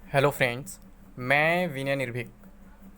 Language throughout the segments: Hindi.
हेलो फ्रेंड्स, मैं विनय निर्भीक।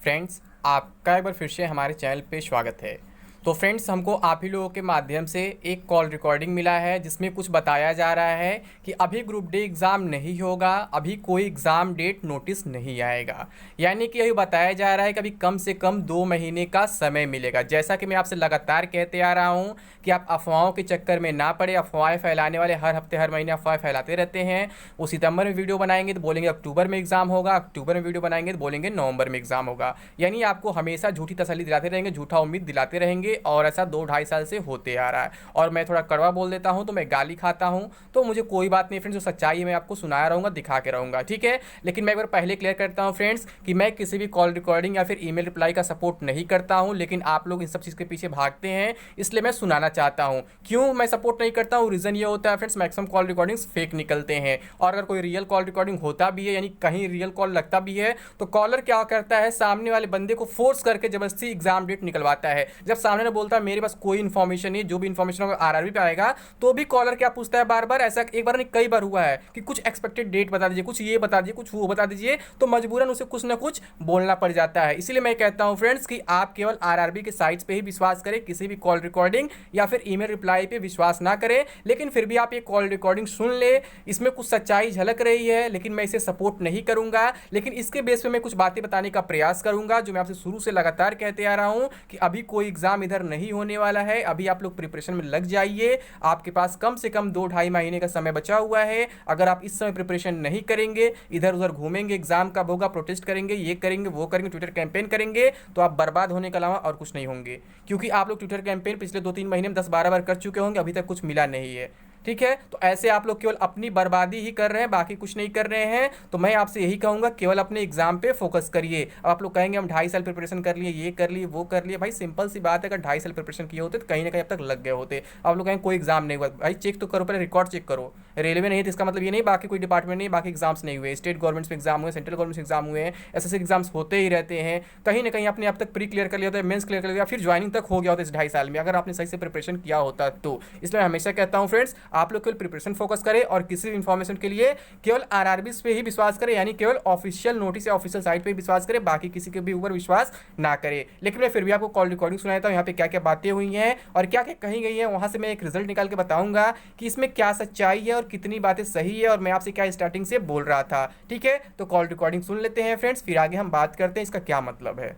फ्रेंड्स, आपका एक बार फिर से हमारे चैनल पे स्वागत है। तो फ्रेंड्स, हमको आप ही लोगों के माध्यम से एक कॉल रिकॉर्डिंग मिला है जिसमें कुछ बताया जा रहा है कि अभी ग्रुप डी एग्ज़ाम नहीं होगा, अभी कोई एग्ज़ाम डेट नोटिस नहीं आएगा। यानी कि अभी बताया जा रहा है कि अभी कम से कम 2 महीने का समय मिलेगा। जैसा कि मैं आपसे लगातार कहते आ रहा हूँ कि आप अफवाहों के चक्कर में ना पड़े। अफवाहें फैलाने वाले हर हफ्ते हर महीने अफवाहें फैलाते रहते हैं। वो सितंबर में वीडियो बनाएंगे तो बोलेंगे अक्टूबर में एग्ज़ाम होगा, अक्टूबर में वीडियो बनाएंगे तो बोलेंगे नवंबर में एग्ज़ाम होगा। यानी आपको हमेशा झूठी तसल्ली दिलाते रहेंगे, झूठा उम्मीद दिलाते रहेंगे, और ऐसा 2-2.5 साल से होते आ रहा है। और मैं थोड़ा कड़वा बोल देता हूँ तो मैं गाली खाता हूँ, तो मुझे कोई बात नहीं फ्रेंड्स, जो सच्चाई है मैं आपको सुनाया रहूँगा, दिखा के रहूँगा, ठीक है। लेकिन मैं एक बार पहले क्लियर करता हूँ फ्रेंड्स कि मैं किसी भी कॉल रिकॉर्डिंग या फिर ईमेल रिप्लाई का सपोर्ट नहीं करता हूँ, लेकिन आप लोग इन सब चीज़ के पीछे भागते हैं, इसलिए मैं सुनाना चाहता हूँ क्यों मैं सपोर्ट नहीं करता हूँ। रीज़न ये होता है friends, maximum call recordings fake निकलते हैं, और अगर कोई रियल कॉल रिकॉर्डिंग होता भी है, यानी कहीं रियल कॉल लगता भी है, तो कॉलर क्या करता है, सामने वाले बंदे को फोर्स करके जबरदस्ती एग्जाम डेट निकलवाता है। जब सामने ने बोलता है मेरे पास कोई इन्फॉर्मेशन नहीं, जो भी इन्फॉर्मेशन होगा आरआरबी पे आएगा, तो भी कॉलर क्या पूछता है बार बार, ऐसा एक बार नहीं कई बार हुआ है कि कुछ एक्सपेक्टेड डेट बता दीजिए, कुछ ये बता दीजिए, कुछ वो बता दीजिए, तो मजबूरन उसे कुछ ना कुछ बोलना पड़ जाता है। इसीलिए मैं कहता हूं फ्रेंड्स कि आप केवल आरआरबी के साइट्स पे ही विश्वास करें, किसी भी कॉल रिकॉर्डिंग या फिर ईमेल रिप्लाई पे विश्वास ना करें। लेकिन फिर भी आप ये कॉल रिकॉर्डिंग सुन ले, इसमें कुछ सच्चाई झलक रही है, लेकिन मैं इसे सपोर्ट नहीं करूंगा। लेकिन इसके बेस पे मैं कुछ बातें बताने का प्रयास करूंगा, जो मैं आपसे शुरू से लगातार कहते आ रहा हूं कि अभी कोई एग्जाम इधर नहीं होने वाला है। अभी आप लोग प्रिपरेशन में लग जाइए। आपके पास कम से कम 2-2.5 महीने का समय बचा हुआ है। अगर आप इस समय प्रिपरेशन नहीं करेंगे, इधर उधर घूमेंगे, एग्जाम कब होगा प्रोटेस्ट करेंगे, ये करेंगे वो करेंगे, ट्विटर कैंपेन करेंगे, तो आप बर्बाद होने के अलावा और कुछ नहीं होंगे। क्योंकि आप लोग ट्विटर कैंपेन पिछले 2-3 महीने में 10-12 बार कर चुके होंगे, अभी तक कुछ मिला नहीं है, ठीक है। तो ऐसे आप लोग केवल अपनी बर्बादी ही कर रहे हैं, बाकी कुछ नहीं कर रहे हैं। तो मैं आपसे यही कहूंगा, केवल अपने एग्जाम पे फोकस करिए। अब आप लोग कहेंगे हम 2.5 साल प्रिपरेशन कर लिए, ये कर लिए, वो कर लिए। भाई सिंपल सी बात है, अगर 2.5 साल प्रिपरेशन किए होते तो कहीं ना कहीं अब तक लग गए होते। आप लोग कहेंगे कोई एग्जाम नहीं हुआ, भाई चेक तो करो, पहले रिकॉर्ड चेक करो। रेलवे नहीं तो इसका मतलब ये नहीं बाकी कोई डिपार्टमेंट नहीं, बाकी एग्जाम्स नहीं हुए। स्टेट गवर्नमेंट्स में एग्जाम हुए, सेंट्रल गवर्नमेंट एग्जाम हुए हैं, ऐसे एग्जाम्स होते ही रहते हैं। कहीं ना कहीं आपने अब तक प्री क्लियर कर लिया होता है, मेंस क्लियर कर लिया, फिर ज्वाइनिंग तक हो गया होता है इस 2.5 साल में, अगर आपने सही से प्रिपरेशन किया होता तो। इसलिए मैं हमेशा कहता हूँ फ्रेंड्स, आप लोग केवल प्रिपरेशन फोकस करें, और किसी भी इन्फॉर्मेशन के लिए केवल आरआरबी पे ही विश्वास करें, यानी केवल ऑफिशियल नोटिस या ऑफिशियल साइट पे ही विश्वास करें, बाकी किसी के भी ऊपर विश्वास ना करें। लेकिन मैं फिर भी आपको कॉल रिकॉर्डिंग सुनाता हूँ, यहाँ पे क्या क्या बातें हुई हैं और क्या क्या कही गई हैं, वहां से मैं एक रिजल्ट निकाल के बताऊंगा कि इसमें क्या सच्चाई है और कितनी बातें सही है, और मैं आपसे क्या स्टार्टिंग से बोल रहा था, ठीक है। तो कॉल रिकॉर्डिंग सुन लेते हैं फ्रेंड्स, फिर आगे हम बात करते हैं इसका क्या मतलब है।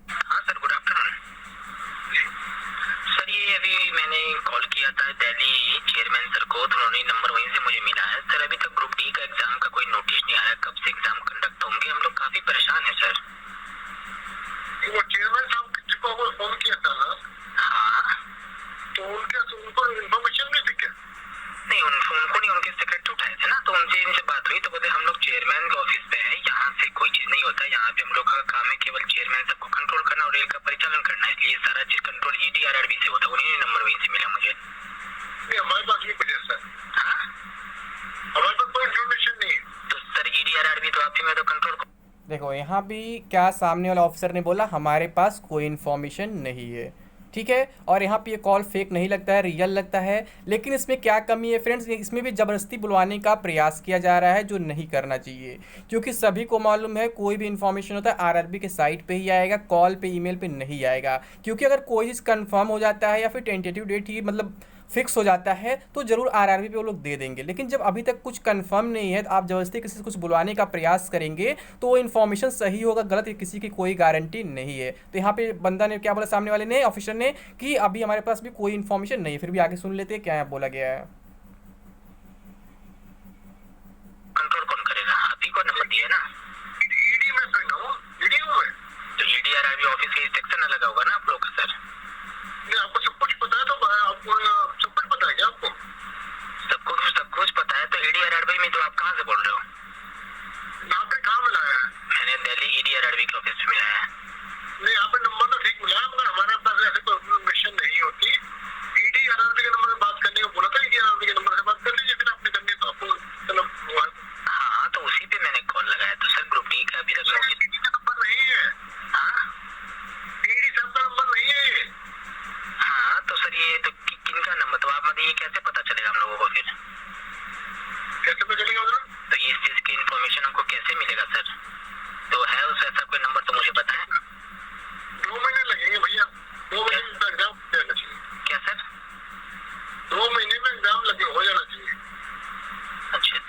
हाँ सर, गुड आफ्टरनून। सर ये अभी मैंने कॉल किया था दिल्ली चेयरमैन सर को, तो उन्होंने नंबर वहीं से मुझे मिला है। सर अभी तक ग्रुप डी का एग्जाम का कोई नोटिस नहीं आया, कब से एग्जाम कंडक्ट होंगे, हम लोग काफी परेशान हैं सर। वो चेयरमैन साहब जिसको फोन किया था ना, हाँ, तो उनको इन्फॉर्मेशन नहीं थी क्या? नहीं उनको नहीं, उनके सेक्रेटरी उठाए थे ना, तो उनसे इनसे बात हुई तो बोले हम लोग चेयरमैन के ऑफिस पे है, यहाँ से कोई चीज नहीं होता, यहाँ पे हम लोग का काम है केवल चेयरमैन सबको कंट्रोल करना और रेल का परिचालन करना, इसलिए सारा चीज कंट्रोल ईडी आरआरबी से होता है। उन्हीं ने नंबर वहीं से मिला मुझे। नहीं, हमारे पास नहीं कुछ ऐसा। हाँ, हमारे पास कोई इन्फॉर्मेशन नहीं है। तो सर ईडी आरआरबी तो आप ही में तो कंट्रोल। देखो यहाँ भी क्या सामने वाला ऑफिसर ने बोला, हमारे पास कोई इन्फॉर्मेशन नहीं है, ठीक है। और यहाँ पे ये कॉल फेक नहीं लगता है, रियल लगता है। लेकिन इसमें क्या कमी है फ्रेंड्स, इसमें भी ज़बरदस्ती बुलवाने का प्रयास किया जा रहा है, जो नहीं करना चाहिए। क्योंकि सभी को मालूम है कोई भी इन्फॉर्मेशन होता है आरआरबी के साइट पे ही आएगा, कॉल पे ईमेल पे नहीं आएगा। क्योंकि अगर कोई चीज़ कन्फर्म हो जाता है या फिर टेंटेटिव डेट ही मतलब फिक्स हो जाता है, तो जरूर आरआरबी पे वो लोग दे देंगे। लेकिन जब अभी तक कुछ कंफर्म नहीं है, तो आप जबरदस्ती किसी से कुछ बुलवाने का प्रयास करेंगे, तो वो इन्फॉर्मेशन सही होगा गलत, किसी की कोई गारंटी नहीं है। तो यहाँ पे बंदा ने क्या बोला, सामने वाले ने, ऑफिसर ने, कि अभी हमारे पास भी कोई इन्फॉर्मेशन नहीं है। फिर भी आगे सुन लेते हैं क्या बोला गया है। कंट्रोल कौन करेगा, आप ही को नंबर दिया ना। ईडी में पे ना, ईडी में तो ईडी आरआरबी ऑफिस के सेक्शन अलग होगा ना आप लोग का सर। नहीं, आपको सब कुछ पता है, तो आपको सब कुछ पता है क्या आपको? सब कुछ पता है, तो ईडी आरआरबी में तो आप कहाँ से बोल रहे हो? यहाँ पे कहाँ मिला है? मैंने दिल्ली ईडी आरआरबी के ऑफिस में मिला है। नहीं, यहाँ पे नंबर तो ठीक मिला है, मगर हमारे पास ऐसे कोई इन्फॉर्मेशन नहीं होती। ईडी आरआरबी के नंबर में बात करने को बोला था, ईडी आरआरबी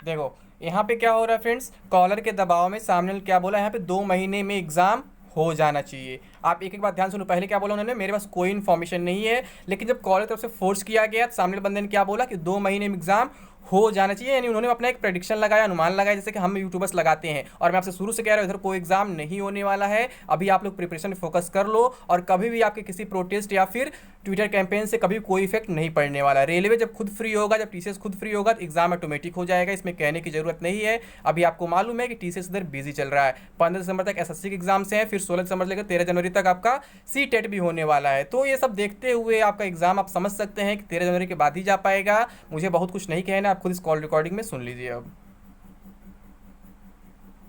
देखो यहाँ पे क्या हो रहा है फ्रेंड्स, कॉलर के दबाव में सामने वाले क्या बोला, यहाँ पे 2 महीने में एग्ज़ाम हो जाना चाहिए। आप एक एक बात ध्यान सुनो, पहले क्या बोला उन्होंने, मेरे पास कोई इन्फॉर्मेशन नहीं है, लेकिन जब कॉलर की तरफ से फोर्स किया गया तो सामने वाले बंदे ने क्या बोला कि 2 महीने में एग्ज़ाम हो जाना चाहिए। यानी उन्होंने अपना एक प्रेडिक्शन लगाया, अनुमान लगाया, जैसे कि हम यूट्यूबर्स लगाते हैं। और मैं आपसे शुरू से कह रहा हूँ इधर कोई एग्जाम नहीं होने वाला है, अभी आप लोग प्रिपरेशन में फोकस कर लो, और कभी भी आपके किसी प्रोटेस्ट या फिर ट्विटर कैंपेन से कभी कोई इफेक्ट नहीं पड़ने वाला। रेलवे जब खुद फ्री होगा, जब टीसीएस खुद फ्री होगा, तो एग्जाम ऑटोमेटिक हो जाएगा, इसमें कहने की जरूरत नहीं है। अभी आपको मालूम है कि टीसीएस इधर बिजी चल रहा है, 15 दिसंबर तक एसएससी के एग्जाम से हैं, फिर 16 दिसंबर से लेकर 13 जनवरी तक आपका सीटेट भी होने वाला है। तो ये सब देखते हुए आपका एग्जाम आप समझ सकते हैं कि 13 जनवरी के बाद ही जा पाएगा। मुझे बहुत कुछ नहीं कहना, आप खुद इस कॉल रिकॉर्डिंग में सुन लीजिए। अब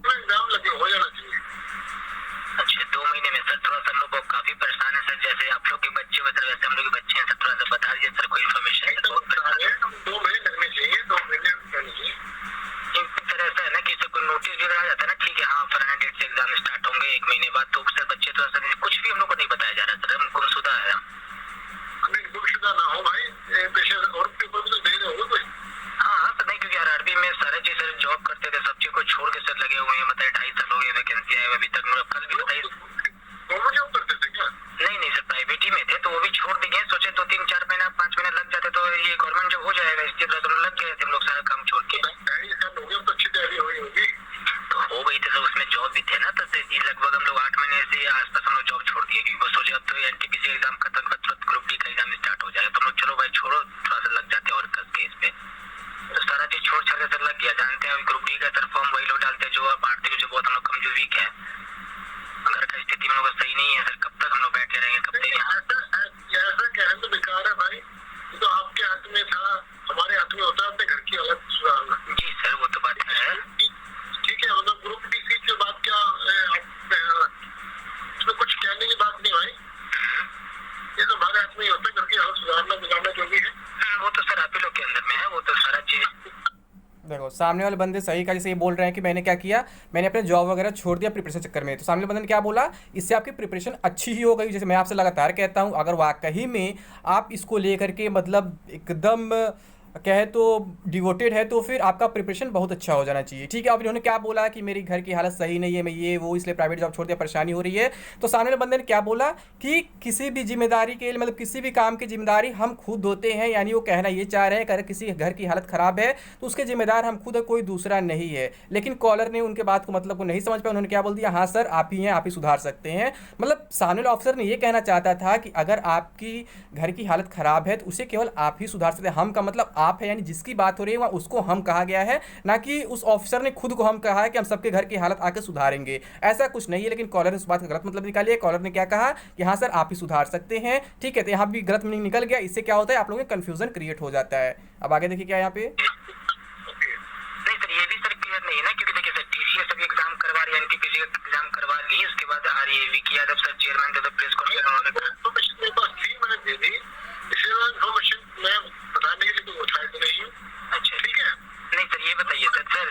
एग्जाम लगे हो जाना चाहिए। अच्छा 2 महीने में सर, थोड़ा सा हम लोग को काफी परेशान है सर, जैसे आप लोग के बच्चे वैसे वैसे हम लोग के बच्चे हैं सर, थोड़ा सा बता दीजिए सर कोई इन्फॉर्मेशन। एकदम बता रहे हैं, 2 महीने लगने चाहिए, 2 महीने लगने चाहिए। सर ऐसा है ना कि सर कोई नोटिस भी आ जाता है ना, ठीक है हाँ फलाना डेट से एग्जाम स्टार्ट होंगे 1 महीने बाद, तो सर बच्चे तो सर कुछ भी हम लोग को नहीं बताया जा रहा सर, हम गुमशुदा है। हमें गुमशुदा ना हो भाई, पेशेंट और पेपर भी तो दे रहे हो कोई। हाँ सर, नहीं क्योंकि आरआरबी में सारे चीज सर जॉब करते थे, सब चीज को छोड़ के सर लगे हुए हैं, बताइए 2.5 साल हो गए वैकेंसी आए अभी तक। मतलब कल भी बताइए, दोनों जॉब करते थे क्या? नहीं सर प्राइवेट ही में थे, तो वो भी छोड़ दिए, सोचे 2-3-4 महीना 5 महीना लग जाते तो ये गवर्नमेंट जॉब हो जाएगा, इसलिए तो लग गए थे हम लोग सारा काम छोड़ के। 2.5 साल हो गए, तो अच्छी तैयारी हुई होगी। तो हो गई थी सर, उसमें जॉब भी थे ना, तो लगभग हम लोग 8 महीने से आसपास हम लोग जॉब छोड़ दिए, क्योंकि वो सोचे अब तो एनटीपीसी एग्जाम खत्म कर तुरंत ग्रुप डी का एग्जाम स्टार्ट हो जाएगा, तो हम लोग चलो भाई छोड़ो, थोड़ा सा लग जाते और कस के इस पे, तो सारा चीज छोड़ छाड़ के सर लग गया। जानते हैं ग्रुप डी का सर फॉर्म वही लोग डालते हैं जो अब आर्थिक जो बहुत हम लोग कमजोर वीक है, घर का स्थिति हम लोग का सही नहीं है सर, कब तक हम लोग बैठे रहेंगे, कब तक यहाँ। ऐसा कहना तो बेकार है भाई, ये तो आपके हाथ में था, हमारे हाथ में होता है अपने घर की हालत सुधारना। जी सर वो तो बात है, ठीक है, मतलब ग्रुप डी सीट के बाद क्या इसमें कुछ कहने की बात नहीं भाई, ये तो हमारे हाथ में ही होता है, घर की हालत सुधारना बिगाड़ना जो भी है। वो तो सर आप ही लोग के अंदर में है, वो तो सारा चीज। देखो सामने वाले बंदे सही का, जैसे ये बोल रहे हैं कि मैंने क्या किया, मैंने अपने जॉब वगैरह छोड़ दिया प्रिपरेशन चक्कर में, तो सामने वाले बंदे ने क्या बोला, इससे आपकी प्रिपरेशन अच्छी ही हो गई। जैसे मैं आपसे लगातार कहता हूँ, अगर वाकई में आप इसको लेकर के मतलब एकदम कहे तो डिवोटेड है, तो फिर आपका प्रिपरेशन बहुत अच्छा हो जाना चाहिए। ठीक है, अब इन्होंने क्या बोला कि मेरी घर की हालत सही नहीं है, मैं ये वो इसलिए प्राइवेट जॉब छोड़ दिया, परेशानी हो रही है। तो सामने वाले बंदे ने क्या बोला कि किसी भी जिम्मेदारी के मतलब किसी भी काम की जिम्मेदारी हम खुद होते हैं, यानी वो कहना ये चाह रहे हैं कि अगर किसी घर की हालत ख़राब है तो उसके जिम्मेदार हम खुद है, कोई दूसरा नहीं है। लेकिन कॉलर ने उनके बात को मतलब को नहीं समझ पाया, उन्होंने क्या बोल दिया, हाँ सर आप ही हैं, आप ही सुधार सकते हैं। मतलब सामने वाले ऑफिसर ने ये कहना चाहता था कि अगर आपकी घर की हालत ख़राब है तो उसे केवल आप ही सुधार सकते हैं। हम का मतलब आप है, यानी जिसकी बात हो रही है वहाँ उसको हम कहा गया है, ना कि उस ऑफिसर ने खुद को हम कहा है कि हम सबके घर की हालत आके सुधारेंगे, ऐसा कुछ नहीं है। लेकिन कॉलर ने उस बात का गलत मतलब निकालिए। कॉलर ने क्या कहा कि हाँ सर आप ही सुधार सकते हैं। ठीक है, तो यहाँ भी गलत मीनिंग निकल गया, इससे क्या होता है आप लोगों में कन्फ्यूजन क्रिएट हो जाता है। अब आगे देखिए क्या यहाँ पे, नहीं सर ये भी सर क्लियर नहीं है ना, क्योंकि देखिए सर टीसीएस अभी एग्जाम करवा रही है, एनटीपीसी एग्जाम करवा ली, उसके बाद आरएवी की यादव सर चेयरमैन थे, प्रेस कॉन्फ्रेंस उन्होंने इन्फॉर्मेशन मेरे पास थी, मैंने दे दी, इसलिए इन्फॉर्मेशन मैं बताने के लिए कोई उठाया तो नहीं हूँ। अच्छा ठीक है, नहीं सर ये बताइए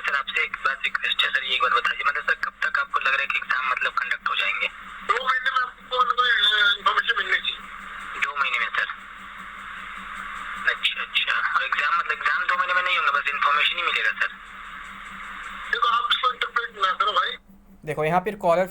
सर आपसे एक बात रिक्वेस्ट है सर, ये एक बात बताइए, मतलब सर कब तक आपको लग रहा है कि एग्जाम मतलब कंडक्ट हो जाएंगे? 2 महीने में आपको इन्फॉर्मेशन मिलनी चाहिए। 2 महीने में सर? अच्छा और एग्जाम मतलब एग्जाम 2 महीने में नहीं होंगे, बस इन्फॉर्मेशन ही मिलेगा सर? देखो आप इसको इंटरप्रेट ना करो भाई। देखो यहाँ पर कॉलर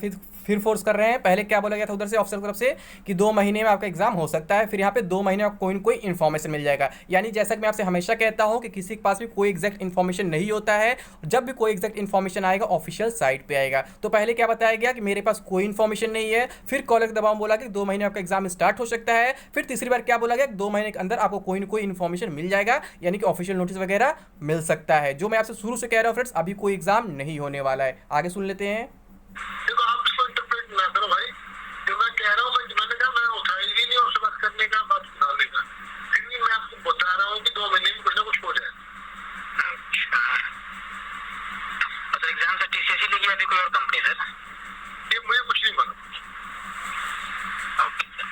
फिर फोर्स कर रहे हैं। पहले क्या बोला गया था उधर से ऑफिसर की तरफ से कि 2 महीने में आपका एग्जाम हो सकता है, फिर यहाँ पे 2 महीने में कोई न कोई इन्फॉर्मेशन मिल जाएगा। यानी जैसा कि मैं आपसे हमेशा कहता हूँ कि किसी के पास भी कोई एग्जैक्ट इन्फॉर्मेशन नहीं होता है, जब भी कोई एग्जैक्ट इन्फॉर्मेशन आएगा ऑफिशियल साइट पे आएगा। तो पहले क्या बताया गया कि मेरे पास कोई इन्फॉर्मेशन नहीं है, फिर कॉलर के दबाव बोला कि 2 महीने में आपका एग्जाम स्टार्ट हो सकता है, फिर तीसरी बार क्या बोला गया कि 2 महीने के अंदर आपको कोई ना कोई इन्फॉर्मेशन मिल जाएगा, यानी कि ऑफिशियल नोटिस वगैरह मिल सकता है। जो मैं आपसे शुरू से कह रहा हूँ फ्रेंड्स, अभी कोई एग्जाम नहीं होने वाला है। आगे सुन लेते हैं। देखो आप इसको इंटरप्रेट ना करो भाई, जो मैं कह रहा हूँ मैंने कहा मैं उठाई ही नहीं उससे बात करने का, बात सुधारने का, फिर भी मैं आपको बता रहा हूँ कि 2 महीने में कुछ ना कुछ हो जाए। अच्छा तो एग्जाम सर टीसीएस ही लेगी अभी कोई और कंपनी सर? ये मुझे कुछ नहीं मालूम। Okay sir.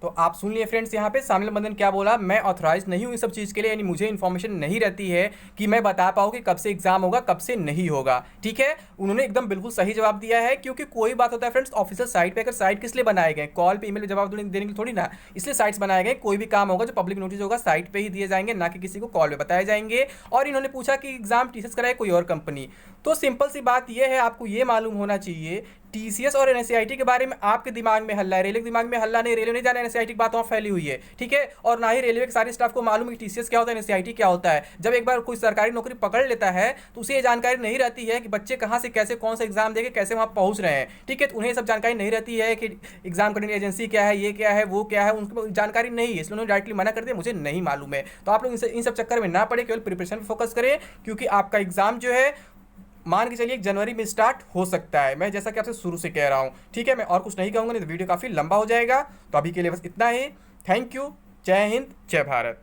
तो आप सुन लिए फ्रेंड्स, यहाँ पे शामिल बंधन क्या बोला, मैं ऑथराइज नहीं हूँ इस सब चीज़ के लिए, यानी मुझे इन्फॉर्मेशन नहीं रहती है कि मैं बता पाऊँ कि कब से एग्जाम होगा कब से नहीं होगा। ठीक है, उन्होंने एकदम बिल्कुल सही जवाब दिया है, क्योंकि कोई बात होता है फ्रेंड्स ऑफिशियल साइट पे, अगर साइट किस लिए बनाए गए, कॉल पे ईमेल पे जवाब देने के लिए थोड़ी ना, इसलिए साइट्स बनाए गए। कोई भी काम होगा जो पब्लिक नोटिस होगा साइट पे ही दिए जाएंगे, ना कि किसी को कॉल पे बताए जाएंगे। और इन्होंने पूछा कि एग्जाम टीसीएस कराए कोई और कंपनी, तो सिंपल सी बात यह है, आपको ये मालूम होना चाहिए टीसीएस और एनएससीआईटी के बारे में आपके दिमाग में हल्ला है, रेलवे के दिमाग में हल्ला नहीं, रेलवे नहीं जाना एनएससीआईटी की बात वहाँ फैली हुई है। ठीक है, और ना ही रेलवे के सारे स्टाफ को मालूम है कि टीसीएस क्या होता है, एनएससीआईटी क्या होता है। जब एक बार कोई सरकारी नौकरी पकड़ लेता है तो उसे ये जानकारी नहीं रहती है कि बच्चे कहाँ से कैसे कौन सा एग्जाम देके कैसे वहाँ पहुँच रहे हैं। ठीक है, तो उन्हें सब जानकारी नहीं रहती है कि एग्जाम करने एजेंसी क्या है, ये क्या है, वो क्या है, उनको जानकारी नहीं है, इसलिए उन्होंने डायरेक्टली मना कर दिया मुझे नहीं मालूम है। तो आप लोग इन सब चक्कर में ना पड़े, केवल प्रिपरेशन पर फोकस करें, क्योंकि आपका एग्जाम जो है मान के चलिए 1 जनवरी में स्टार्ट हो सकता है, मैं जैसा कि आपसे शुरू से कह रहा हूँ। ठीक है, मैं और कुछ नहीं कहूँगा, नहीं तो वीडियो काफ़ी लंबा हो जाएगा। तो अभी के लिए बस इतना ही। थैंक यू, जय हिंद, जय भारत।